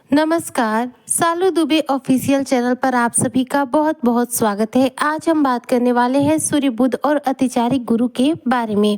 नमस्कार, सालू Dubey official channel पर आप सभी का बहुत बहुत स्वागत है। आज हम बात करने वाले हैं सूर्य बुध और अतिचारी गुरु के बारे में।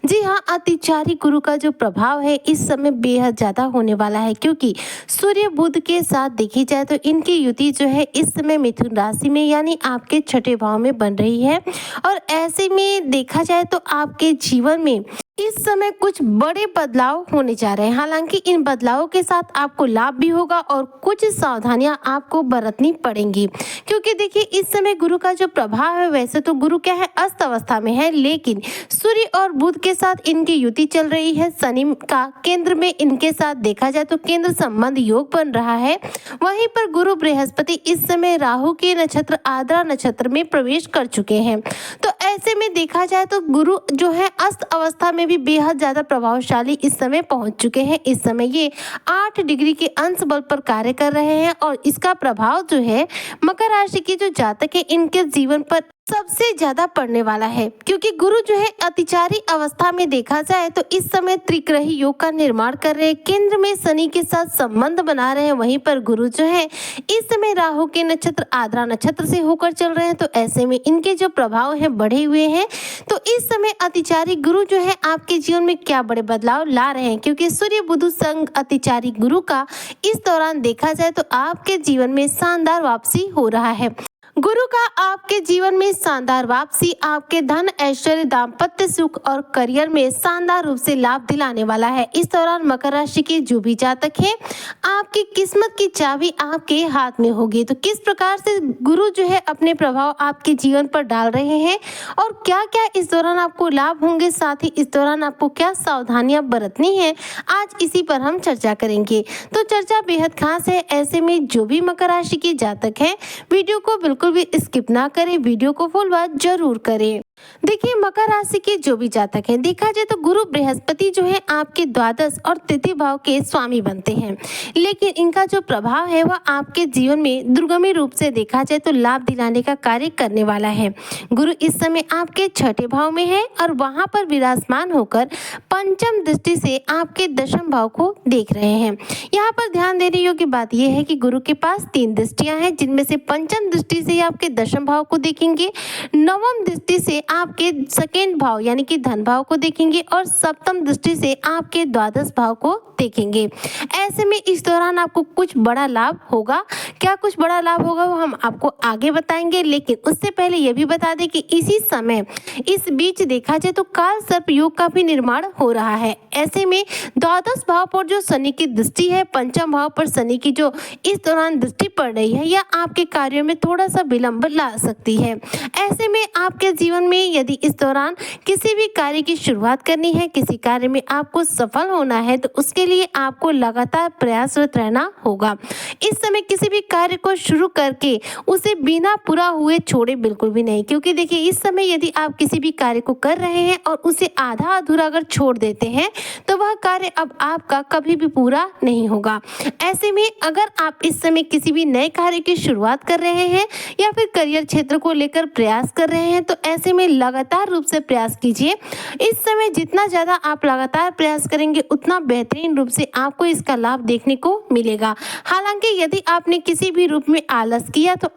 जी हाँ, अतिचारी गुरु का जो प्रभाव है इस समय बेहद ज़्यादा होने वाला है, क्योंकि सूर्य बुध के साथ देखी जाए तो इनकी युति जो है इस समय मिथुन राशि में यानी आपके छठे भाव में बन रही है। और ऐसे में देखा जाए तो आपके जीवन में इस समय कुछ बड़े बदलाव होने जा रहे हैं। हालांकि इन बदलावों के साथ आपको लाभ भी होगा और कुछ सावधानियां आपको बरतनी पड़ेंगी, क्योंकि देखिए इस समय गुरु का जो प्रभाव है, वैसे तो गुरु क्या है अस्त अवस्था में है, लेकिन सूर्य और बुध के साथ इनकी युति चल रही है। शनि का केंद्र में इनके साथ देखा जाए तो केंद्र संबंध योग बन रहा है। वहीं पर गुरु बृहस्पति इस समय राहु के नक्षत्र आद्रा नक्षत्र में प्रवेश कर चुके हैं। तो ऐसे में देखा जाए तो गुरु जो है अस्त अवस्था में भी बेहद ज्यादा प्रभावशाली इस समय पहुंच चुके हैं। इस समय ये 8 डिग्री के अंश बल पर कार्य कर रहे हैं और इसका प्रभाव जो है मकर राशि के जो जातक है इनके जीवन पर सबसे ज्यादा पड़ने वाला है, क्योंकि गुरु जो है अतिचारी अवस्था में देखा जाए तो इस समय त्रिग्रही योग का निर्माण कर रहे हैं, केंद्र में शनि के साथ संबंध बना रहे हैं। वहीं पर गुरु जो है इस समय राहु के नक्षत्र आद्रा नक्षत्र से होकर चल रहे हैं। तो ऐसे में इनके जो प्रभाव है बढ़े हुए हैं। तो इस समय अतिचारी गुरु जो है आपके जीवन में क्या बड़े बदलाव ला रहे हैं, क्योंकि सूर्य बुध संग अतिचारी गुरु का इस दौरान देखा जाए तो आपके जीवन में शानदार वापसी हो रहा है। गुरु का आपके जीवन में शानदार वापसी आपके धन ऐश्वर्य दाम्पत्य सुख और करियर में शानदार रूप से लाभ दिलाने वाला है। इस दौरान मकर राशि के जो भी जातक हैं आपकी किस्मत की चाबी आपके हाथ में होगी। तो किस प्रकार से गुरु जो है अपने प्रभाव आपके जीवन पर डाल रहे हैं और क्या क्या इस दौरान आपको लाभ होंगे, साथ ही इस दौरान आपको क्या सावधानियां बरतनी है, आज इसी पर हम चर्चा करेंगे। तो चर्चा बेहद खास है। ऐसे में जो भी मकर राशि के जातक हैं वीडियो को बिल्कुल भी स्किप ना करें, वीडियो को फुल वॉच जरूर करें। देखिए मकर राशि के जो भी जातक हैं देखा जाए तो गुरु बृहस्पति जो है आपके द्वादश और तृतीय भाव के स्वामी बनते हैं, लेकिन इनका जो प्रभाव है वह आपके जीवन में दुर्गमी रूप से देखा जाए तो लाभ दिलाने का कार्य करने वाला है। गुरु इस समय आपके छठे भाव में है और वहां पर विराजमान होकर पंचम दृष्टि से आपके दशम भाव को देख रहे हैं। यहाँ पर ध्यान देने योग्य बात यह है कि गुरु के पास 3 दृष्टियां हैं, जिनमें से पंचम दृष्टि से आपके दशम भाव को देखेंगे, नवम दृष्टि से आपके सेकेंड भाव यानी कि धन भाव को देखेंगे और सप्तम दृष्टि से आपके द्वादश भाव को देखेंगे। ऐसे में इस दौरान आपको कुछ बड़ा लाभ होगा। क्या कुछ बड़ा लाभ होगा वो हम आपको आगे बताएंगे, लेकिन उससे पहले ये भी बता दें कि इसी समय इस बीच देखा जाए तो काल सर्प योग का भी निर्माण हो रहा है। ऐसे में द्वादश भाव पर जो शनि की दृष्टि है, पंचम भाव पर शनि की जो इस दौरान दृष्टि पड़ रही है, यह आपके कार्यों में थोड़ा सा विलंब ला सकती है। ऐसे में आपके जीवन में यदि इस दौरान किसी भी कार्य की शुरुआत करनी है, किसी कार्य में आपको सफल होना है, तो उसके लिए आपको लगातार प्रयासरत रहना होगा। इस समय किसी भी कार्य को शुरू करके उसे बिना पूरा हुए छोड़े बिल्कुल भी नहीं, क्योंकि देखिए इस समय यदि आप किसी भी कार्य को कर रहे हैं और उसे आधा अधूरा अगर छोड़ देते हैं तो वह कार्य अब आपका कभी भी पूरा नहीं होगा। ऐसे में अगर आप इस समय किसी भी नए कार्य की शुरुआत कर रहे हैं या फिर करियर क्षेत्र को लेकर प्रयास कर रहे हैं, तो ऐसे में लगातार रूप से प्रयास कीजिए। इस समय जितना ज्यादा आप लगातार प्रयास करेंगे उतना बेहतरीन रूप से आपको इसका लाभ देखने को मिलेगा। हालांकि यदि आपने किसी भी रूप में आलस किया तो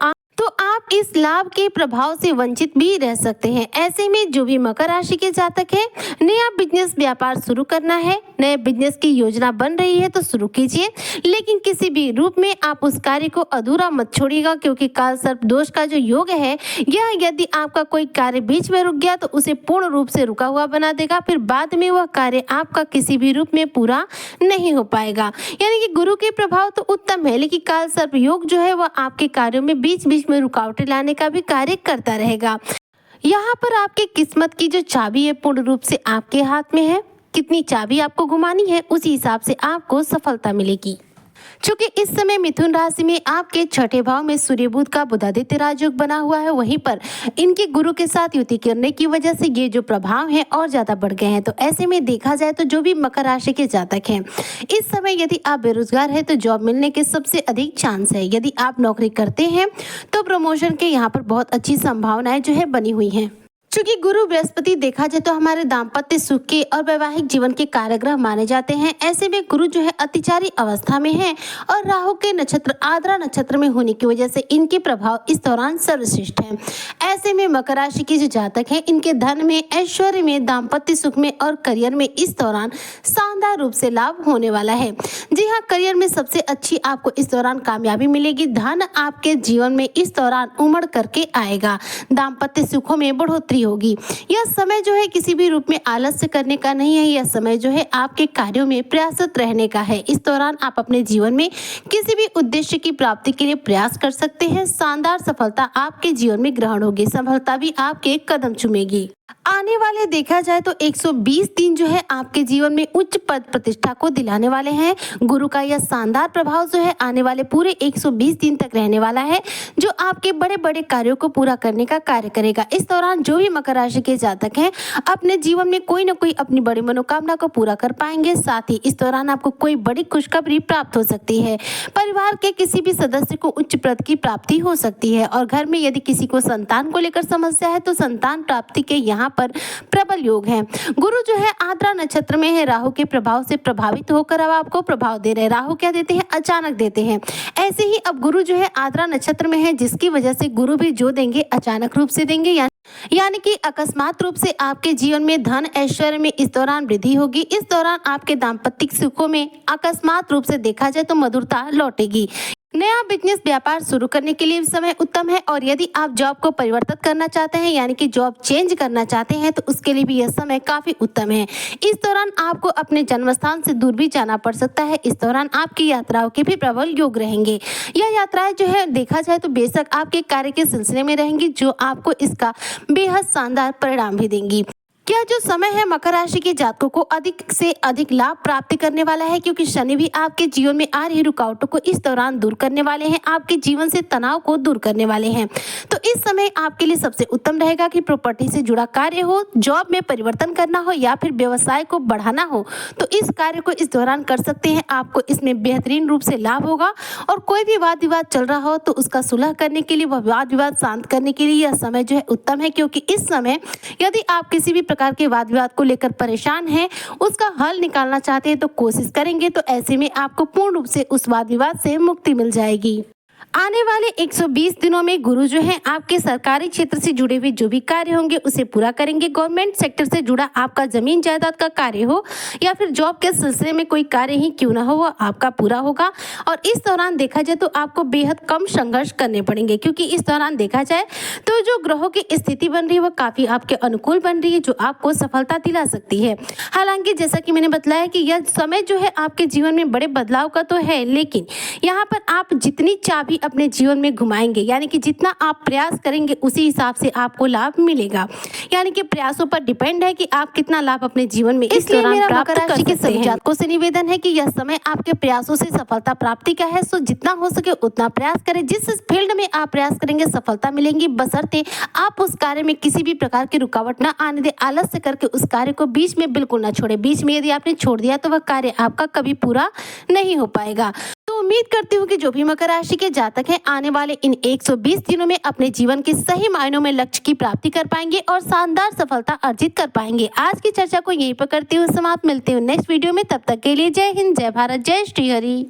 आप इस लाभ के प्रभाव से वंचित भी रह सकते हैं। ऐसे में जो भी मकर राशि के जातक हैं नया बिजनेस व्यापार शुरू करना है, नए बिजनेस की योजना बन रही है तो शुरू कीजिए, लेकिन किसी भी रूप में आप उस कार्य को अधूरा मत छोड़िएगा, क्योंकि काल सर्प दोष का जो योग है यह यदि आपका कोई कार्य बीच में रुक गया तो उसे पूर्ण रूप से रुका हुआ बना देगा, फिर बाद में वह कार्य आपका किसी भी रूप में पूरा नहीं हो पाएगा। यानी कि गुरु के प्रभाव तो उत्तम है, लेकिन काल सर्प योग जो है वह आपके कार्यों में बीच बीच में रुकावटें लाने का भी कार्य करता रहेगा। यहाँ पर आपकी किस्मत की जो चाबी है पूर्ण रूप से आपके हाथ में है। कितनी चाबी आपको घुमानी है उसी हिसाब से आपको सफलता मिलेगी। चूंकि इस समय मिथुन राशि में आपके छठे भाव में सूर्य बुध का बुधादित्य राजयोग बना हुआ है, वहीं पर इनके गुरु के साथ युति करने की वजह से ये जो प्रभाव है और ज्यादा बढ़ गए हैं। तो ऐसे में देखा जाए तो जो भी मकर राशि के जातक हैं इस समय यदि आप बेरोजगार हैं तो जॉब मिलने के सबसे अधिक चांस है। यदि आप नौकरी करते हैं तो प्रमोशन के यहाँ पर बहुत अच्छी संभावनाएं जो है बनी हुई हैं। चूंकि गुरु बृहस्पति देखा जाए तो हमारे दाम्पत्य सुख के और वैवाहिक जीवन के कारग्रह माने जाते हैं। ऐसे में गुरु जो है अतिचारी अवस्था में है और राहु के नक्षत्र आद्रा नक्षत्र में होने की वजह से इनके प्रभाव इस दौरान सर्वश्रेष्ठ हैं। ऐसे में मकर राशि के जो जातक हैं इनके धन में, ऐश्वर्य में, दाम्पत्य सुख में और करियर में इस दौरान शानदार रूप से लाभ होने वाला है। जी हाँ, करियर में सबसे अच्छी आपको इस दौरान कामयाबी मिलेगी। धन आपके जीवन में इस दौरान उमड़ करके आएगा। दाम्पत्य सुखों में बढ़ोतरी होगी। यह समय जो है किसी भी रूप में आलस्य करने का नहीं है। यह समय जो है आपके कार्यों में प्रयासरत रहने का है। इस दौरान आप अपने जीवन में किसी भी उद्देश्य की प्राप्ति के लिए प्रयास कर सकते हैं। शानदार सफलता आपके जीवन में ग्रहण होगी। सफलता भी आपके कदम चूमेगी। आने वाले देखा जाए तो 120 दिन जो है आपके जीवन में उच्च पद प्रतिष्ठा को दिलाने वाले हैं। गुरु का यह शानदार प्रभाव जो है आने वाले पूरे 120 दिन तक रहने वाला है, जो आपके बड़े बड़े कार्यों को पूरा करने का कार्य करेगा। इस दौरान जो भी मकर राशि के जातक हैं अपने जीवन में कोई न कोई अपनी बड़ी मनोकामना को पूरा कर पाएंगे। साथ ही इस दौरान आपको कोई बड़ी खुशखबरी प्राप्त हो सकती है। परिवार के किसी भी सदस्य को उच्च पद की प्राप्ति हो सकती है और घर में यदि किसी को संतान को लेकर समस्या है तो संतान प्राप्ति के यहाँ पर प्रबल योग है। गुरु जो है आद्रा नक्षत्र में है। राहु के प्रभाव से प्रभावित होकर अब आपको प्रभाव दे रहे हैं। राहु क्या देते हैं? अचानक देते हैं। ऐसे ही अब गुरु जो है आद्रा नक्षत्र में है, जिसकी वजह से गुरु भी जो देंगे अचानक रूप से देंगे, यानी कि अकस्मात रूप से आपके जीवन में धन ऐश्वर्य में इस दौरान वृद्धि होगी। इस दौरान आपके दाम्पत्य सुखों में अकस्मात रूप से देखा जाए तो मधुरता लौटेगी। नया बिजनेस व्यापार शुरू करने के लिए समय उत्तम है और यदि आप जॉब को परिवर्तित करना चाहते हैं यानी कि जॉब चेंज करना चाहते हैं तो उसके लिए भी यह समय काफी उत्तम है। इस दौरान आपको अपने जन्म स्थान से दूर भी जाना पड़ सकता है। इस दौरान आपकी यात्राओं के भी प्रबल योग रहेंगे। यह यात्राएं जो है देखा जाए तो बेशक आपके कार्य के सिलसिले में रहेंगी, जो आपको इसका बेहद शानदार परिणाम भी देंगी। क्या जो समय है मकर राशि के जातकों को अधिक से अधिक लाभ प्राप्ति करने वाला है, क्योंकि शनि भी आपके जीवन में आ रही रुकावटों को इस दौरान दूर करने वाले हैं। आपके जीवन से तनाव को दूर करने वाले हैं। तो इस समय आपके लिए सबसे उत्तम रहेगा कि प्रॉपर्टी से जुड़ा कार्य हो, जॉब में परिवर्तन करना हो या फिर व्यवसाय को बढ़ाना हो तो इस कार्य को इस दौरान कर सकते हैं। आपको इसमें बेहतरीन रूप से लाभ होगा और कोई भी वाद विवाद चल रहा हो तो उसका सुलह करने के लिए, वह वाद विवाद शांत करने के लिए यह समय जो है उत्तम है। क्योंकि इस समय यदि आप किसी भी प्रकार के वाद विवाद को लेकर परेशान हैं, उसका हल निकालना चाहते हैं तो कोशिश करेंगे तो ऐसे में आपको पूर्ण रूप से उस वाद विवाद से मुक्ति मिल जाएगी। आने वाले 120 दिनों में गुरु जो है आपके सरकारी क्षेत्र से जुड़े हुए जो भी कार्य होंगे उसे पूरा करेंगे। गवर्नमेंट सेक्टर से जुड़ा आपका जमीन जायदाद का कार्य हो या फिर जॉब के सिलसिले में कोई कार्य ही क्यों ना हो, वो आपका पूरा होगा। और इस दौरान देखा जाए तो आपको बेहद कम संघर्ष करने पड़ेंगे, क्योंकि इस दौरान देखा जाए तो जो ग्रहों की स्थिति बन रही है वो काफी आपके अनुकूल बन रही है, जो आपको सफलता दिला सकती है। हालांकि जैसा कि मैंने बताया कि यह समय जो है आपके जीवन में बड़े बदलाव का तो है, लेकिन यहाँ पर आप जितनी चाबी अपने जीवन में घुमाएंगे, यानी कि जितना आप प्रयास करेंगे उसी हिसाब से आपको लाभ मिलेगा। यानी कि प्रयासों पर डिपेंड है कि आप कितना लाभ अपने जीवन में इस दौरान प्राप्त कर सकते हैं। सभी जातकों से निवेदन है कि यह समय आपके प्रयासों से सफलता प्राप्ति का है, सो जितना हो सके उतना प्रयास करें। जिस फील्ड में आप प्रयास करेंगे सफलता मिलेंगी, बशर्ते आप उस कार्य में किसी भी प्रकार की रुकावट न आने दे। आलस्य करके उस कार्य को बीच में बिल्कुल न छोड़े। बीच में यदि आपने छोड़ दिया तो वह कार्य आपका कभी पूरा नहीं हो पाएगा। तो उम्मीद करती हूँ कि जो भी मकर राशि के जातक हैं आने वाले इन 120 दिनों में अपने जीवन के सही मायनों में लक्ष्य की प्राप्ति कर पाएंगे और शानदार सफलता अर्जित कर पाएंगे। आज की चर्चा को यहीं पर करते हुए समाप्त। मिलते हुए नेक्स्ट वीडियो में, तब तक के लिए जय हिंद, जय भारत, जय श्री हरि।